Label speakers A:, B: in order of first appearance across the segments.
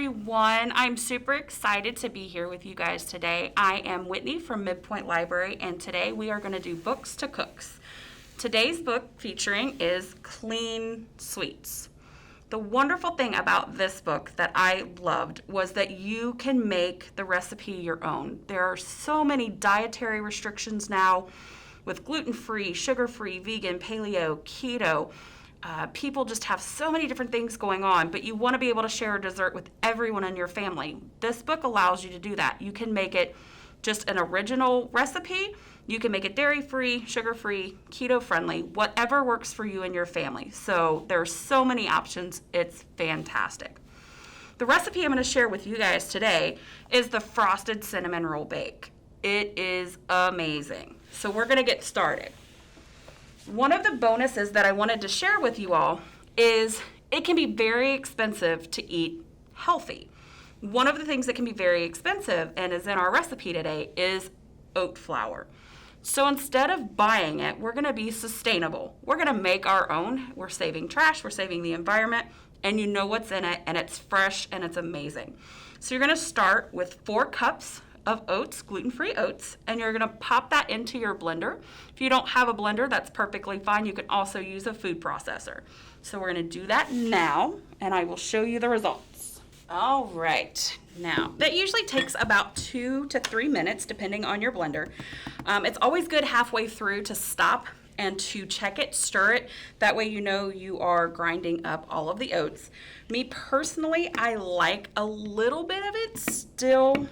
A: everyone. I'm super excited to be here with you guys today. I am Whitney from MidPointe Library, and today we are going to do Books to Cooks. Today's book featuring is Clean Sweets. The wonderful thing about this book that I loved was that you can make the recipe your own. There are so many dietary restrictions now with gluten-free, sugar-free, vegan, paleo, keto. People just have so many different things going on, but you want to be able to share a dessert with everyone in your family. This book allows you to do that. You can make it just an original recipe. You can make it dairy-free, sugar-free, keto-friendly, whatever works for you and your family. So there's so many options. It's fantastic. The recipe I'm going to share with you guys today is the frosted cinnamon roll bake. It is amazing. So we're going to get started. One of the bonuses that I wanted to share with you all is it can be very expensive to eat healthy. One of the things that can be very expensive and is in our recipe today is oat flour. So instead of buying it, we're going to be sustainable. We're going to make our own. We're saving trash, we're saving the environment, and you know what's in it, and it's fresh and it's amazing. So you're going to start with 4 cups of oats, gluten-free oats, and you're going to pop that into your blender. If you don't have a blender, that's perfectly fine. You can also use a food processor. So we're going to do that now, and I will show you the results. All right. Now, that usually takes about 2 to 3 minutes, depending on your blender. It's always good halfway through to stop and to check it, stir it. That way you know you are grinding up all of the oats. Me personally, I like a little bit of it still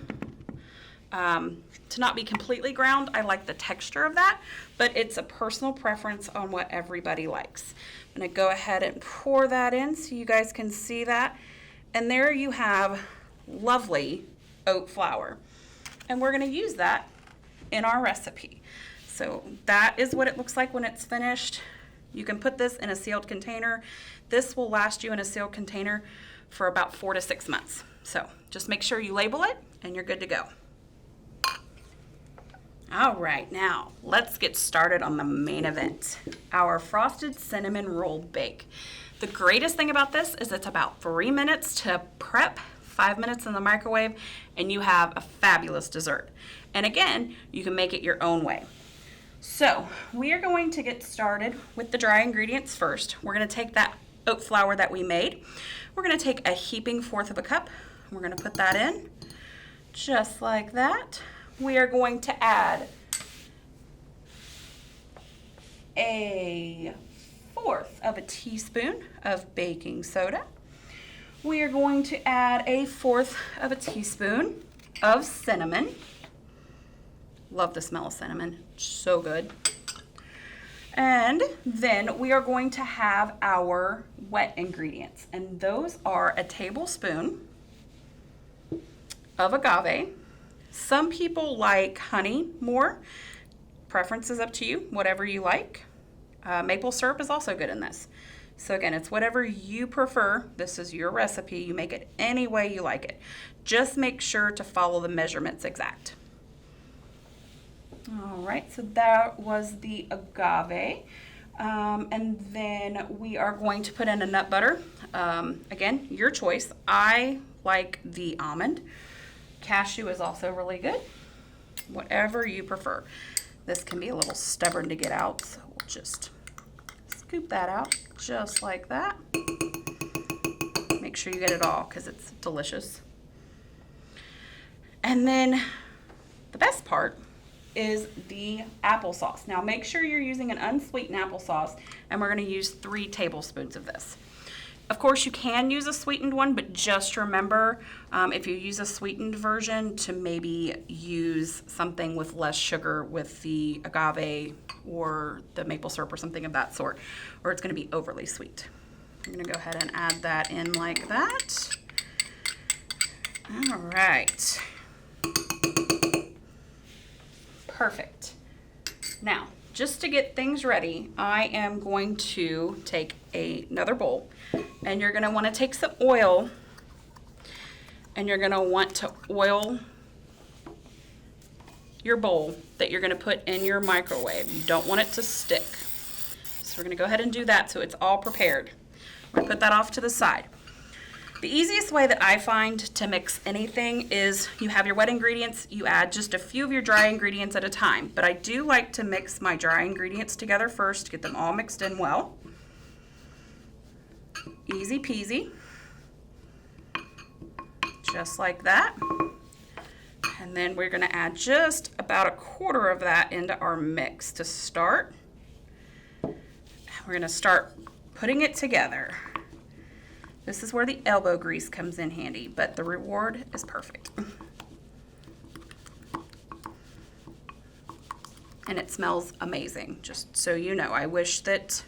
A: to not be completely ground. I like the texture of that, but it's a personal preference on what everybody likes. I'm going to go ahead and pour that in so you guys can see that. And there you have lovely oat flour. And we're going to use that in our recipe. So that is what it looks like when it's finished. You can put this in a sealed container. This will last you in a sealed container for about 4 to 6 months. So just make sure you label it and you're good to go. All right, now let's get started on the main event, our frosted cinnamon roll bake. The greatest thing about this is it's about 3 minutes to prep, 5 minutes in the microwave, and you have a fabulous dessert. And again, you can make it your own way. So we are going to get started with the dry ingredients first. We're going to take that oat flour that we made. We're going to take a heaping 1/4 of a cup. We're going to put that in just like that. We are going to add a 1/4 of a teaspoon of baking soda. We are going to add a 1/4 of a teaspoon of cinnamon. Love the smell of cinnamon, so good. And then we are going to have our wet ingredients, and those are a tablespoon of agave. Some people like honey more. Preference is up to you, whatever you like. Maple syrup is also good in this. So again, it's whatever you prefer. This is your recipe. You make it any way you like it. Just make sure to follow the measurements exact. All right, so that was the agave. And then we are going to put in a nut butter. Again, your choice. I like the almond. Cashew is also really good. Whatever you prefer. This can be a little stubborn to get out, so we'll just scoop that out just like that. Make sure you get it all because it's delicious. And then the best part is the applesauce. Now make sure you're using an unsweetened applesauce, and we're going to use 3 tablespoons of this. Of course, you can use a sweetened one, but just remember, if you use a sweetened version, to maybe use something with less sugar with the agave or the maple syrup or something of that sort, or it's going to be overly sweet. I'm going to go ahead and add that in like that. All right. Perfect. Now, just to get things ready, I am going to take another bowl, and you're going to want to take some oil, and you're going to want to oil your bowl that you're going to put in your microwave. You don't want it to stick. So we're going to go ahead and do that so it's all prepared. We're going to put that off to the side. The easiest way that I find to mix anything is you have your wet ingredients, you add just a few of your dry ingredients at a time. But I do like to mix my dry ingredients together first to get them all mixed in well. Easy peasy. Just like that. And then we're going to add just about a quarter of that into our mix to start. We're going to start putting it together. This is where the elbow grease comes in handy, but the reward is perfect. And it smells amazing, just so you know. I wish that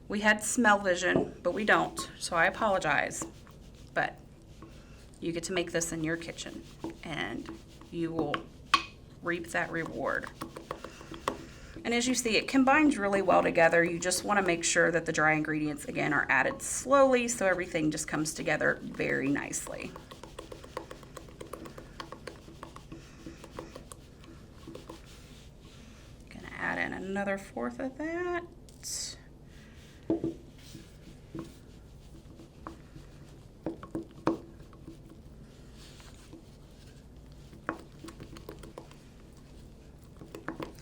A: we had smell vision, but we don't, so I apologize. But you get to make this in your kitchen, and you will reap that reward. And as you see, it combines really well together. You just want to make sure that the dry ingredients, again, are added slowly so everything just comes together very nicely. Gonna add in another fourth of that.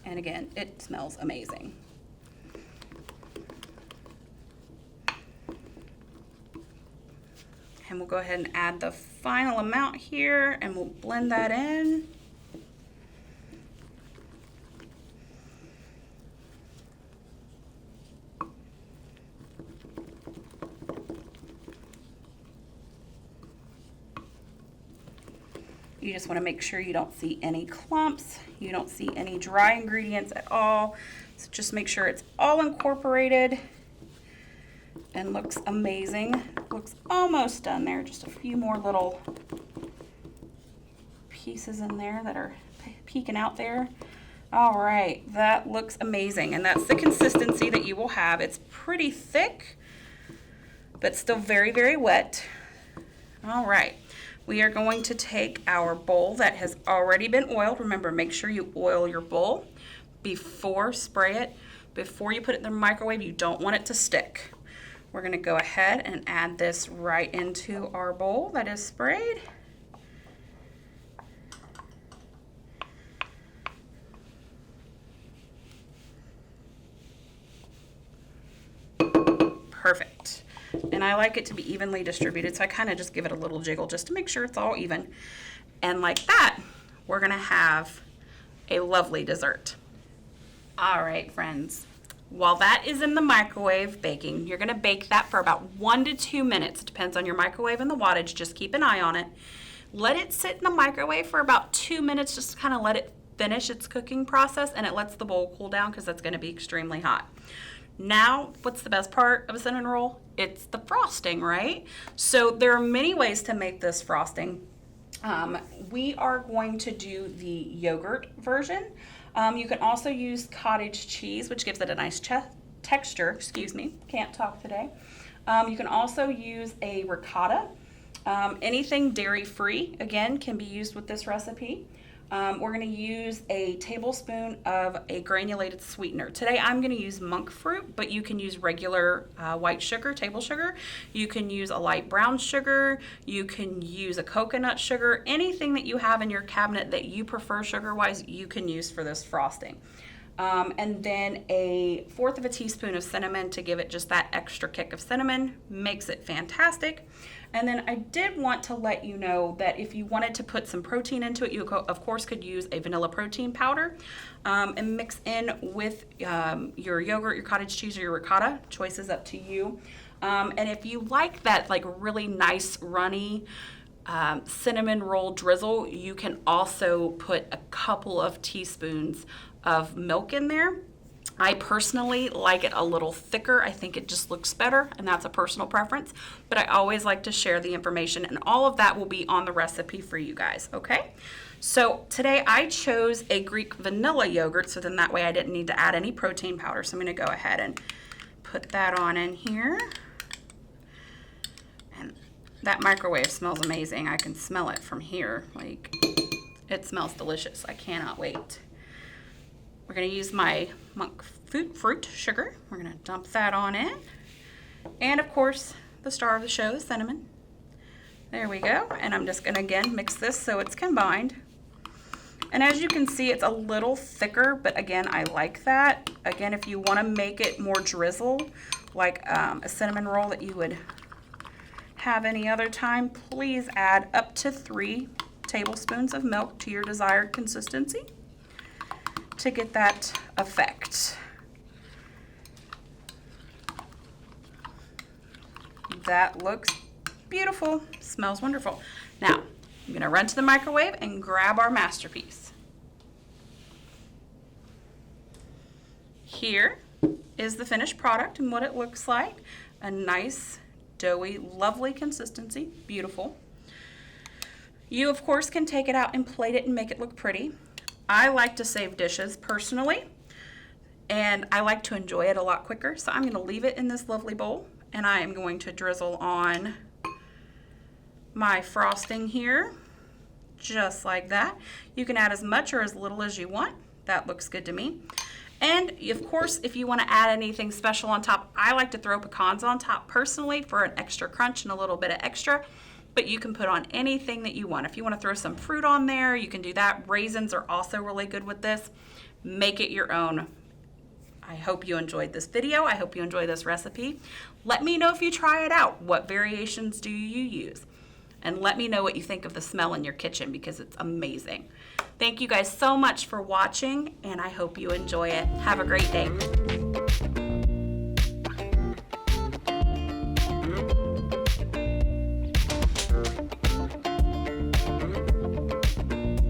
A: And again, it smells amazing. And we'll go ahead and add the final amount here and we'll blend that in. You just want to make sure you don't see any clumps, you don't see any dry ingredients at all. So just make sure it's all incorporated and looks amazing. Looks almost done there, just a few more little pieces in there that are peeking out there. All right, that looks amazing, and that's the consistency that you will have. It's pretty thick, but still very, very wet. All right. We are going to take our bowl that has already been oiled. Remember, make sure you oil your bowl before spray it. Before you put it in the microwave, you don't want it to stick. We're going to go ahead and add this right into our bowl that is sprayed. Perfect. And I like it to be evenly distributed, so I kind of just give it a little jiggle just to make sure it's all even. And like that, we're going to have a lovely dessert. All right, friends. While that is in the microwave baking, you're going to bake that for about 1 to 2 minutes. It depends on your microwave and the wattage. Just keep an eye on it. Let it sit in the microwave for about 2 minutes, just to kind of let it finish its cooking process, and it lets the bowl cool down because that's going to be extremely hot. Now, what's the best part of a cinnamon roll? It's the frosting, right? So there are many ways to make this frosting. We are going to do the yogurt version. You can also use cottage cheese, which gives it a nice texture. Excuse me, can't talk today. You can also use a ricotta. Anything dairy-free, again, can be used with this recipe. We're going to use a tablespoon of a granulated sweetener. Today I'm going to use monk fruit, but you can use regular white sugar, table sugar. You can use a light brown sugar. You can use a coconut sugar. Anything that you have in your cabinet that you prefer sugar-wise, you can use for this frosting. And then a fourth of a teaspoon of cinnamon to give it just that extra kick of cinnamon. Makes it fantastic. And then I did want to let you know that if you wanted to put some protein into it, you of course could use a vanilla protein powder and mix in with your yogurt, your cottage cheese, or your ricotta. Choice is up to you. And if you like that like really nice runny cinnamon roll drizzle, you can also put a couple of teaspoons of milk in there. I personally like it a little thicker. I think it just looks better, and that's a personal preference, but I always like to share the information, and all of that will be on the recipe for you guys, okay? So today I chose a Greek vanilla yogurt, so then that way I didn't need to add any protein powder. So I'm gonna go ahead and put that on in here. And that microwave smells amazing. I can smell it from here. Like, it smells delicious. I cannot wait. We're going to use my monk fruit sugar. We're going to dump that on in. And of course, the star of the show, the cinnamon. There we go. And I'm just gonna, again, mix this so it's combined. And as you can see, it's a little thicker, but again, I like that. Again, if you wanna make it more drizzle, like a cinnamon roll that you would have any other time, please add up to 3 tablespoons of milk to your desired consistency to get that effect. That looks beautiful, smells wonderful. Now, I'm gonna run to the microwave and grab our masterpiece. Here is the finished product and what it looks like. A nice, doughy, lovely consistency, beautiful. You, of course, can take it out and plate it and make it look pretty. I like to save dishes personally, and I like to enjoy it a lot quicker, so I'm gonna leave it in this lovely bowl, and I am going to drizzle on my frosting here, just like that. You can add as much or as little as you want. That looks good to me. And of course, if you want to add anything special on top, I like to throw pecans on top personally for an extra crunch and a little bit of extra, but you can put on anything that you want. If you want to throw some fruit on there, you can do that. Raisins are also really good with this. Make it your own. I hope you enjoyed this video. I hope you enjoy this recipe. Let me know if you try it out. What variations do you use? And let me know what you think of the smell in your kitchen because it's amazing. Thank you guys so much for watching, and I hope you enjoy it. Have a great day.